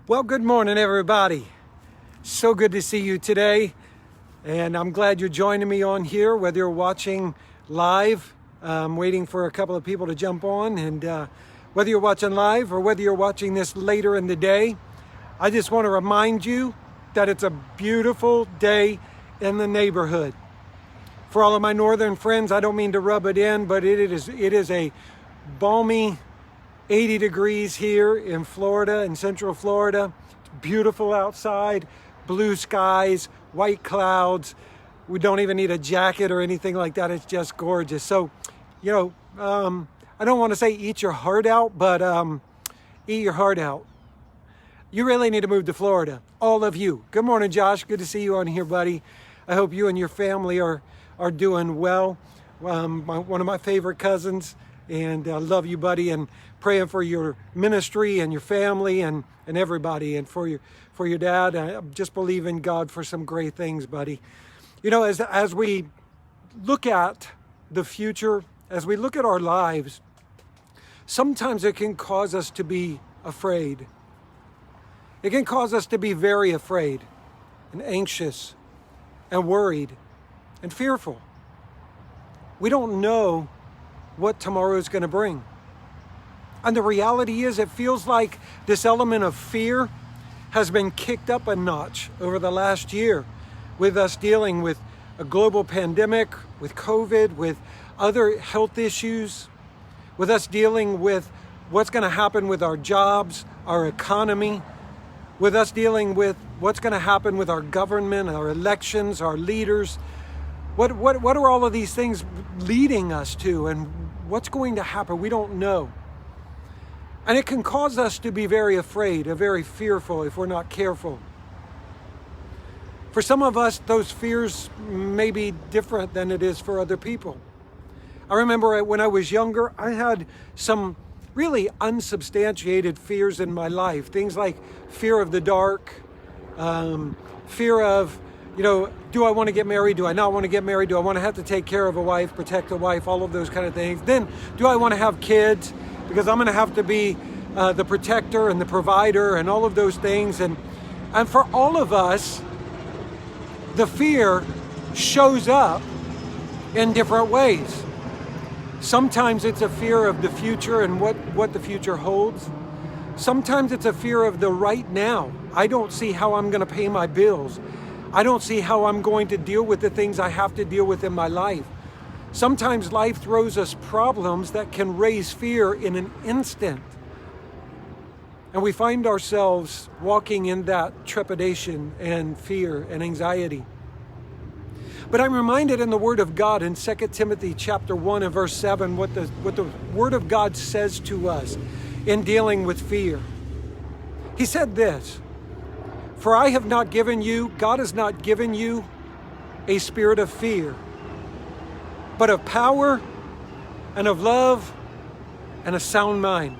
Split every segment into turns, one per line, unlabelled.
Well, good morning, everybody. So good to see you today. And I'm glad you're joining me on here, whether you're watching live. I'm waiting for a couple of people to jump on. And whether you're watching live or whether you're watching this later in the day, I just want to remind you that it's a beautiful day in the neighborhood. For all of my northern friends, I don't mean to rub it in, but it is a balmy 80 degrees here in Florida, in Central Florida. It's beautiful outside, blue skies, white clouds. We don't even need a jacket or anything like that. It's just gorgeous. So, I don't want to say eat your heart out, but eat your heart out. You really need to move to Florida, all of you. Good morning, Josh. Good to see you on here, buddy. I hope you and your family are doing well. One of my favorite cousins, and I love you, buddy, and praying for your ministry and your family and everybody, and for your dad. I just believe in God for some great things, buddy. As we look at the future, as we look at our lives, sometimes it can cause us to be afraid. It can cause us to be very afraid and anxious and worried and fearful. We don't know what tomorrow is going to bring. And the reality is, it feels like this element of fear has been kicked up a notch over the last year, with us dealing with a global pandemic, with COVID, with other health issues, with us dealing with what's going to happen with our jobs, our economy, with us dealing with what's going to happen with our government, our elections, our leaders. What are all of these things leading us to, and what's going to happen? We don't know. And it can cause us to be very afraid and very fearful if we're not careful. For some of us, those fears may be different than it is for other people. I remember when I was younger, I had some really unsubstantiated fears in my life. Things like fear of the dark, fear of, do I want to get married? Do I not want to get married? Do I want to have to take care of a wife, protect a wife, all of those kind of things? Then, do I want to have kids? Because I'm going to have to be the protector and the provider and all of those things. And for all of us, the fear shows up in different ways. Sometimes it's a fear of the future and what the future holds. Sometimes it's a fear of the right now. I don't see how I'm going to pay my bills. I don't see how I'm going to deal with the things I have to deal with in my life. Sometimes life throws us problems that can raise fear in an instant. And we find ourselves walking in that trepidation and fear and anxiety. But I'm reminded in the Word of God in 2 Timothy chapter 1 and verse 7 what the Word of God says to us in dealing with fear. He said this, "For I have not given you, God has not given you a spirit of fear, but of power and of love and a sound mind."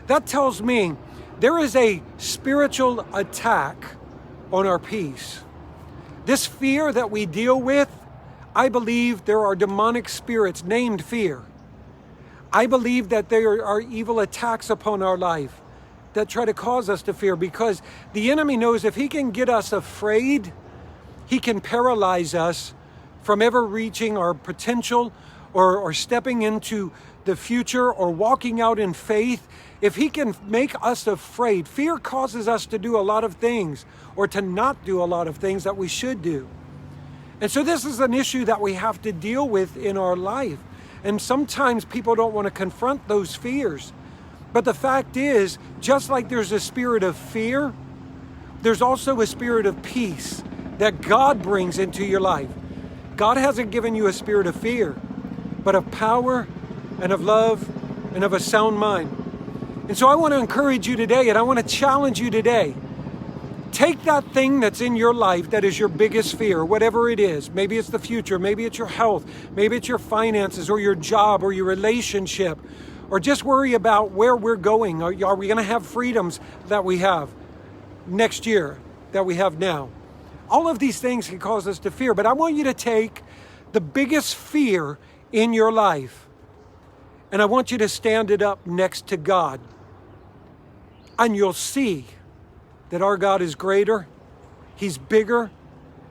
That tells me there is a spiritual attack on our peace. This fear that we deal with, I believe there are demonic spirits named fear. I believe that there are evil attacks upon our life that try to cause us to fear, because the enemy knows if he can get us afraid, he can paralyze us from ever reaching our potential or stepping into the future or walking out in faith. If he can make us afraid, fear causes us to do a lot of things or to not do a lot of things that we should do. And so this is an issue that we have to deal with in our life. And sometimes people don't want to confront those fears. But the fact is, just like there's a spirit of fear, there's also a spirit of peace that God brings into your life. God hasn't given you a spirit of fear, but of power and of love and of a sound mind. And so I want to encourage you today, and I want to challenge you today. Take that thing that's in your life that is your biggest fear, whatever it is. Maybe it's the future, maybe it's your health, maybe it's your finances or your job or your relationship, or just worry about where we're going. Are we going to have freedoms that we have next year that we have now? All of these things can cause us to fear, but I want you to take the biggest fear in your life, and I want you to stand it up next to God. And you'll see that our God is greater. He's bigger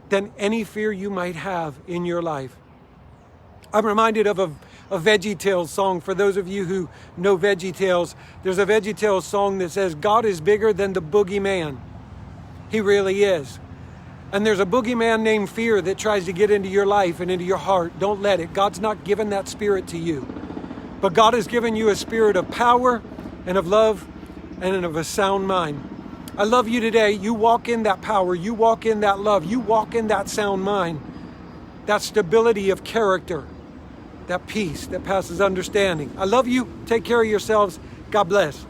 than any fear you might have in your life. I'm reminded of a Veggietales song. For those of you who know Veggietales, there's a Veggietales song that says, God is bigger than the boogeyman. He really is. And there's a boogeyman named fear that tries to get into your life and into your heart. Don't let it. God's not given that spirit to you. But God has given you a spirit of power and of love and of a sound mind. I love you today. You walk in that power. You walk in that love. You walk in that sound mind. That stability of character. That peace that passes understanding. I love you. Take care of yourselves. God bless.